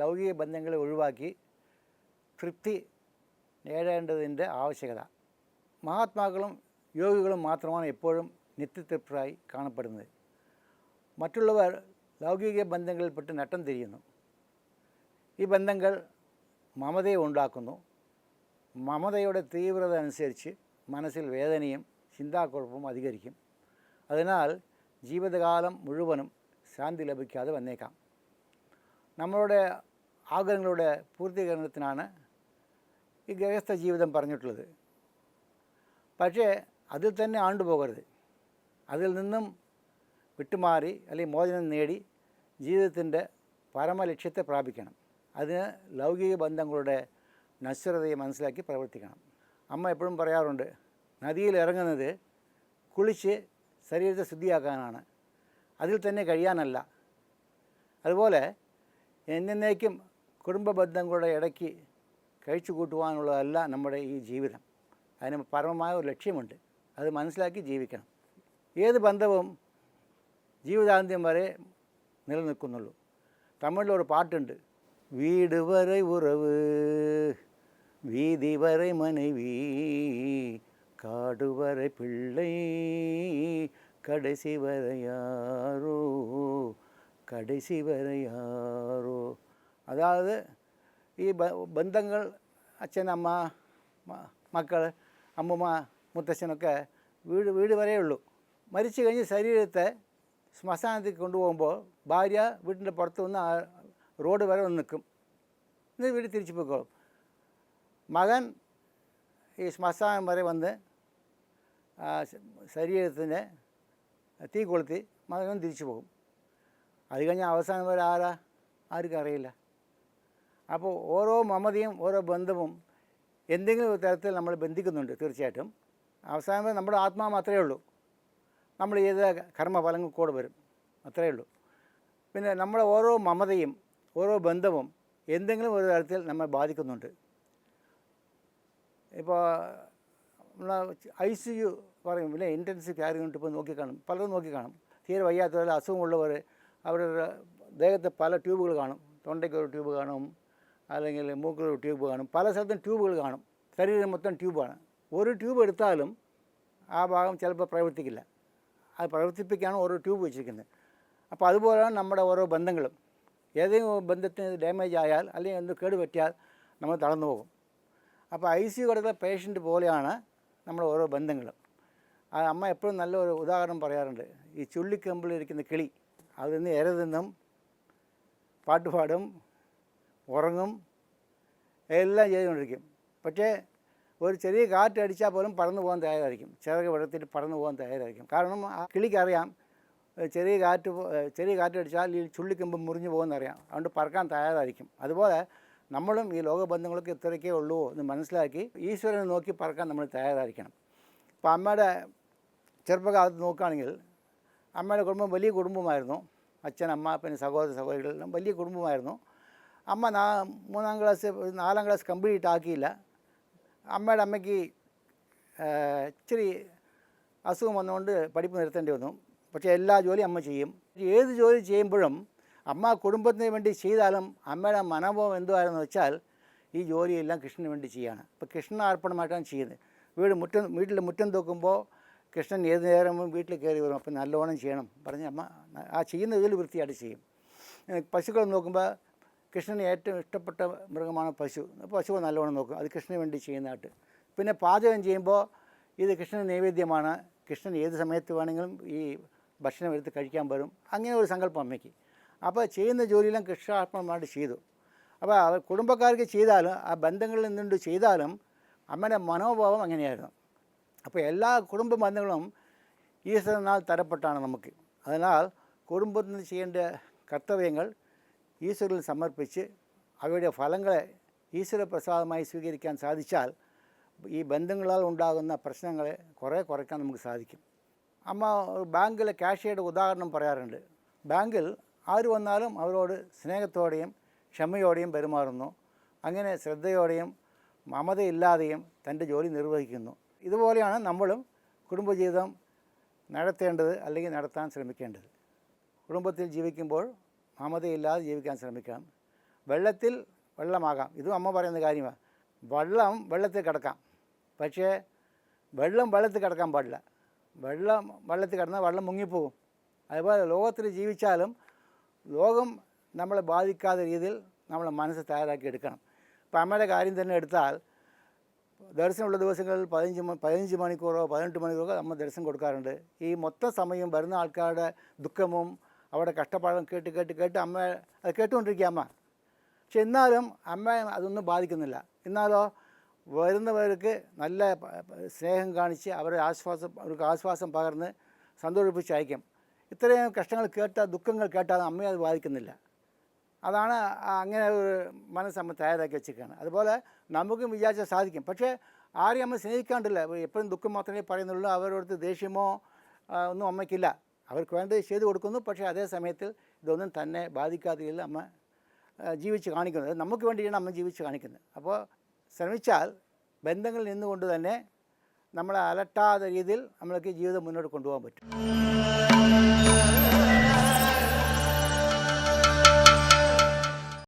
ലൗകിക ബന്ധങ്ങളെ ഒഴിവാക്കി തൃപ്തി നേടേണ്ടതിൻ്റെ ആവശ്യകത. മഹാത്മാക്കളും യോഗികളും മാത്രമാണ് എപ്പോഴും നിത്യതൃപ്തരായി കാണപ്പെടുന്നത്. മറ്റുള്ളവർ ലൗകിക ബന്ധങ്ങളിൽപ്പെട്ട് നട്ടം തിരിയുന്നു. ഈ ബന്ധങ്ങൾ മമതയെ ഉണ്ടാക്കുന്നു. മമതയുടെ തീവ്രത അനുസരിച്ച് മനസ്സിൽ വേദനയും ചിന്താക്കുഴപ്പവും അധികരിക്കും. അതിനാൽ ജീവിതകാലം മുഴുവനും ശാന്തി ലഭിക്കാതെ വന്നേക്കാം. നമ്മളുടെ ആഗ്രഹങ്ങളുടെ പൂർത്തീകരണത്തിനാണ് ഈ ഗൃഹസ്ഥ ജീവിതം പറഞ്ഞിട്ടുള്ളത്. പക്ഷേ അതിൽ തന്നെ ആണ്ടുപോകരുത്. അതിൽ നിന്നും വിട്ടുമാറി അല്ലെങ്കിൽ മോചനം നേടി ജീവിതത്തിൻ്റെ പരമലക്ഷ്യത്തെ പ്രാപിക്കണം. അതിന് ലൗകിക ബന്ധങ്ങളുടെ നശ്വരതയെ മനസ്സിലാക്കി പ്രവർത്തിക്കണം. അമ്മ എപ്പോഴും പറയാറുണ്ട്, നദിയിൽ ഇറങ്ങുന്നത് കുളിച്ച് ശരീരത്തെ ശുദ്ധിയാക്കാനാണ്, അതിൽ തന്നെ കഴിയാനല്ല. അതുപോലെ എന്നേക്കും കുടുംബ ബന്ധങ്ങളുടെ ഇടയ്ക്ക് കഴിച്ചു കൂട്ടുവാനുള്ളതല്ല നമ്മുടെ ഈ ജീവിതം. അതിന് പരമമായ ഒരു ലക്ഷ്യമുണ്ട്, അത് മനസ്സിലാക്കി ജീവിക്കണം. ഏത് ബന്ധവും ജീവിതാന്ത്യം വരെ നിലനിൽക്കുന്നുള്ളൂ. തമിഴിലൊരു പാട്ടുണ്ട്, വീട് വരെ ഉറവ്, വീതി വരെ മனைவி, കാട് വരെ പിള്ളை, കടസി വരെ യാരോ, കടസി വരെ യാരോ. അതായത് ഈ ബന്ധങ്ങൾ അച്ഛൻ, അമ്മ, മക്കൾ, അമ്മൂമ്മ, മുത്തച്ഛനൊക്കെ വീട് വരെയേ ഉള്ളൂ. മരിച്ചു കഴിഞ്ഞ് ശരീരത്തെ ശ്മശാനത്തിൽ കൊണ്ടുപോകുമ്പോൾ ഭാര്യ വീട്ടിൻ്റെ പുറത്ത് വന്ന് റോഡ് വരെ വന്ന് നിൽക്കും. എന്നിട്ട് വീട്ടിൽ തിരിച്ചു പോയിക്കോളും. മകൻ ഈ ശ്മശാനം വരെ വന്ന് ശരീരത്തിൻ്റെ തീ കൊളുത്തി മകനും തിരിച്ചു പോകും. അത് കഴിഞ്ഞാൽ അവസാനം വരെ ആർക്കും അറിയില്ല. അപ്പോൾ ഓരോ മമതയും ഓരോ ബന്ധവും എന്തെങ്കിലും ഒരു തരത്തിൽ നമ്മൾ ബന്ധിക്കുന്നുണ്ട്. തീർച്ചയായിട്ടും അവസാനം വരെ നമ്മുടെ ആത്മാവ് അത്രയേ ഉള്ളൂ. നമ്മൾ ചെയ്ത കർമ്മഫലങ്ങൾ കൂടെ വരും, അത്രയേ ഉള്ളൂ. പിന്നെ നമ്മുടെ ഓരോ മമതയും ഓരോ ബന്ധവും എന്തെങ്കിലും ഒരു തരത്തിൽ നമ്മെ ബാധിക്കുന്നുണ്ട്. ഇപ്പോൾ നമ്മൾ ICU പറയും, പിന്നെ ഇൻറ്റൻസീവ് കെയർ യൂണിറ്റ് ഇപ്പോൾ നോക്കിക്കാണും, പലരും നോക്കിക്കാണും. തീരെ വയ്യാത്തവർ, അസുഖമുള്ളവർ, അവരുടെ ദേഹത്ത് പല ട്യൂബുകൾ കാണും. തൊണ്ടയ്ക്കൊരു ട്യൂബ് കാണും, അല്ലെങ്കിൽ മൂക്കിലൊരു ട്യൂബ് കാണും, പല സ്ഥലത്തും ട്യൂബുകൾ കാണും. ശരീരം മൊത്തം ട്യൂബാണ്. ഒരു ട്യൂബ് എടുത്താലും ആ ഭാഗം ചിലപ്പോൾ പ്രവർത്തിക്കില്ല. അത് പ്രവർത്തിപ്പിക്കാണ് ഓരോ ട്യൂബ് വെച്ചിരിക്കുന്നത്. അപ്പോൾ അതുപോലെയാണ് നമ്മുടെ ഓരോ ബന്ധങ്ങളും. ഏതെങ്കിലും ബന്ധത്തിന് ഡാമേജ് ആയാൽ അല്ലെങ്കിൽ എന്ത് കേട് പറ്റിയാൽ നമ്മൾ തളർന്നു പോകും. അപ്പോൾ ICU കിടക്കുന്ന പേഷ്യൻ്റ് പോലെയാണ് നമ്മുടെ ഓരോ ബന്ധങ്ങളും. ആ അമ്മ എപ്പോഴും നല്ലൊരു ഉദാഹരണം പറയാറുണ്ട്. ഈ ചുള്ളിക്കമ്പിലിരിക്കുന്ന കിളി അതിൽ നിന്ന് ഇര തിന്നും, പാട്ടുപാടും, ഉറങ്ങും, എല്ലാം ചെയ്തുകൊണ്ടിരിക്കും. പക്ഷേ ഒരു ചെറിയ കാറ്റടിച്ചാൽ പോലും പറന്നു പോകാൻ തയ്യാറായിരിക്കും. ചിറക് വിടത്തിട്ട് പറന്നു പോകാൻ തയ്യാറായിരിക്കും. കാരണം ആ കിളിക്കറിയാം ചെറിയ കാറ്റടിച്ചാൽ ഈ ചുള്ളിക്കമ്പ് മുറിഞ്ഞു പോകുമെന്നറിയാം. അതുകൊണ്ട് പറക്കാൻ തയ്യാറായിരിക്കും. അതുപോലെ നമ്മളും ഈ ലോകബന്ധങ്ങളൊക്കെ ഇത്രയൊക്കെ ഉള്ളൂ എന്ന് മനസ്സിലാക്കി ഈശ്വരനെ നോക്കി പറക്കാൻ നമ്മൾ തയ്യാറായിരിക്കണം. ഇപ്പോൾ അമ്മയുടെ ചെറുപ്പകാലത്ത് നോക്കുകയാണെങ്കിൽ അമ്മയുടെ കുടുംബം വലിയ കുടുംബമായിരുന്നു. അച്ഛൻ, അമ്മ, പിന്നെ സഹോദരികളെല്ലാം വലിയ കുടുംബമായിരുന്നു. അമ്മ 3-ാം ക്ലാസ് 4-ാം ക്ലാസ് കംപ്ലീറ്റ് ആക്കിയില്ല. അമ്മയുടെ അമ്മയ്ക്ക് ഇച്ചിരി അസുഖം വന്നുകൊണ്ട് പഠിപ്പ് നിർത്തേണ്ടി വന്നു. പക്ഷേ എല്ലാ ജോലിയും അമ്മ ചെയ്യും. ഏത് ജോലി ചെയ്യുമ്പോഴും അമ്മ കുടുംബത്തിന് വേണ്ടി ചെയ്താലും അമ്മയുടെ മനോഭാവം എന്തുവായിരുന്നു വെച്ചാൽ ഈ ജോലിയെല്ലാം കൃഷ്ണന് വേണ്ടി ചെയ്യുകയാണ്. ഇപ്പോൾ കൃഷ്ണാർപ്പണമായിട്ടാണ് ചെയ്യുന്നത്. വീട്ടിൽ മുറ്റം തൂക്കുമ്പോൾ കൃഷ്ണൻ ഏത് നേരവും വീട്ടിൽ കയറി വരും. അപ്പോൾ നല്ലോണം ചെയ്യണം പറഞ്ഞ് അമ്മ ആ ചെയ്യുന്ന ജോലി വൃത്തിയായിട്ട് ചെയ്യും. പശുക്കൾ നോക്കുമ്പോൾ കൃഷ്ണന് ഏറ്റവും ഇഷ്ടപ്പെട്ട മൃഗമാണ് പശു. പശുவை നല്ലോണം നോക്കും, അത് കൃഷ്ണന് വേണ്ടി ചെയ്യുന്നതായിട്ട്. പിന്നെ പാചകം ചെയ്യുമ്പോൾ ഇത് കൃഷ്ണന് നൈവേദ്യമാണ്, കൃഷ്ണൻ ഏത് സമയത്ത് വേണമെങ്കിലും ഈ ഭക്ഷണം എടുത്ത് കഴിക്കാൻ വരും. അങ്ങനെ ഒരു സങ്കല്പം അമ്മയ്ക്ക്. അപ്പോൾ ചെയ്യുന്ന ജോലിയെല്ലാം കൃഷ്ണാർപ്പണമായിട്ട് ചെയ്തു. അപ്പോൾ അവർ കുടുംബക്കാർക്ക് ചെയ്താലും ആ ബന്ധങ്ങളിൽ നിന്നുകൊണ്ട് ചെയ്താലും അമ്മയുടെ മനോഭാവം അങ്ങനെയായിരുന്നു. അപ്പോൾ എല്ലാ കുടുംബ ബന്ധങ്ങളും ഈശ്വരനാൽ തരപ്പെട്ടാണ് നമുക്ക്. അതിനാൽ കുടുംബത്തിന് ചെയ്യേണ്ട കർത്തവ്യങ്ങൾ ഈശ്വരനിൽ സമർപ്പിച്ച് അവയുടെ ഫലങ്ങളെ ഈശ്വരപ്രസാദമായി സ്വീകരിക്കാൻ സാധിച്ചാൽ ഈ ബന്ധങ്ങളാൽ ഉണ്ടാകുന്ന പ്രശ്നങ്ങളെ കുറയ്ക്കാൻ നമുക്ക് സാധിക്കും. അമ്മ ബാങ്കിലെ കാഷ്യറുടെ ഉദാഹരണം പറയാറുണ്ട്. ബാങ്കിൽ ആര് വന്നാലും അവരോട് സ്നേഹത്തോടെയും ക്ഷമയോടെയും പെരുമാറുന്നു. അങ്ങനെ ശ്രദ്ധയോടെയും മമതയില്ലാതെയും തൻ്റെ ജോലി നിർവഹിക്കുന്നു. ഇതുപോലെയാണ് നമ്മളും കുടുംബജീവിതം നടത്തേണ്ടത്, അല്ലെങ്കിൽ നടത്താൻ ശ്രമിക്കേണ്ടത്. കുടുംബത്തിൽ ജീവിക്കുമ്പോൾ മമതയില്ലാതെ ജീവിക്കാൻ ശ്രമിക്കണം. വെള്ളത്തിൽ വെള്ളമാകാം. ഇതും അമ്മ പറയുന്ന കാര്യമാണ്. വെള്ളത്തിൽ കിടക്കാം, പക്ഷേ വെള്ളത്തിൽ കിടക്കാൻ പാടില്ല. വെള്ളത്തിൽ കിടന്നാൽ വെള്ളം മുങ്ങിപ്പോകും. അതുപോലെ ലോകത്തിൽ ജീവിച്ചാലും ലോകം നമ്മളെ ബാധിക്കാത്ത രീതിയിൽ നമ്മളെ മനസ്സ് തയ്യാറാക്കി എടുക്കണം. ഇപ്പം അമ്മയുടെ കാര്യം തന്നെ എടുത്താൽ ദർശനമുള്ള ദിവസങ്ങളിൽ 15 മണിക്കൂറോ 18 മണിക്കൂറോ അമ്മ ദർശനം കൊടുക്കാറുണ്ട്. ഈ മൊത്തം സമയം വരുന്ന ആൾക്കാരുടെ ദുഃഖവും അവരുടെ കഷ്ടപ്പാടും കേട്ട് അമ്മ അത് കേട്ടുകൊണ്ടിരിക്കുക അമ്മ. പക്ഷെ എന്നാലും അമ്മ അതൊന്നും ബാധിക്കുന്നില്ല. എന്നാലോ വരുന്നവർക്ക് നല്ല സ്നേഹം കാണിച്ച് അവർക്ക് ആശ്വാസം പകർന്ന് സന്തോഷിപ്പിച്ച് അയക്കും. ഇത്രയും കഷ്ടങ്ങൾ ദുഃഖങ്ങൾ കേട്ടാൽ അമ്മയെ അത് ബാധിക്കുന്നില്ല. അതാണ് അങ്ങനെ ഒരു മനസ്സ് നമ്മൾ തയ്യാറാക്കി വെച്ചിരിക്കുകയാണ്. അതുപോലെ നമുക്കും വിചാരിച്ചാൽ സാധിക്കും. പക്ഷേ ആരെയും നമ്മൾ സ്നേഹിക്കാണ്ടില്ല. എപ്പോഴും ദുഃഖം മാത്രമേ പറയുന്നുള്ളൂ. അവരോടത്ത് ദേഷ്യമോ ഒന്നും അമ്മയ്ക്കില്ല. അവർക്ക് വേണ്ടത് ചെയ്തു കൊടുക്കുന്നു. പക്ഷേ അതേ സമയത്തിൽ ഇതൊന്നും തന്നെ ബാധിക്കാത്ത രീതിയിൽ അമ്മ ജീവിച്ച് കാണിക്കുന്നത്. നമുക്ക് വേണ്ടിയാണ് അമ്മ ജീവിച്ച് കാണിക്കുന്നത്. അപ്പോൾ ശ്രമിച്ചാൽ ബന്ധങ്ങളിൽ നിന്നുകൊണ്ട് തന്നെ നമ്മളെ അലട്ടാത്ത രീതിയിൽ നമ്മൾക്ക് ജീവിതം മുന്നോട്ട് കൊണ്ടുപോകാൻ പറ്റും.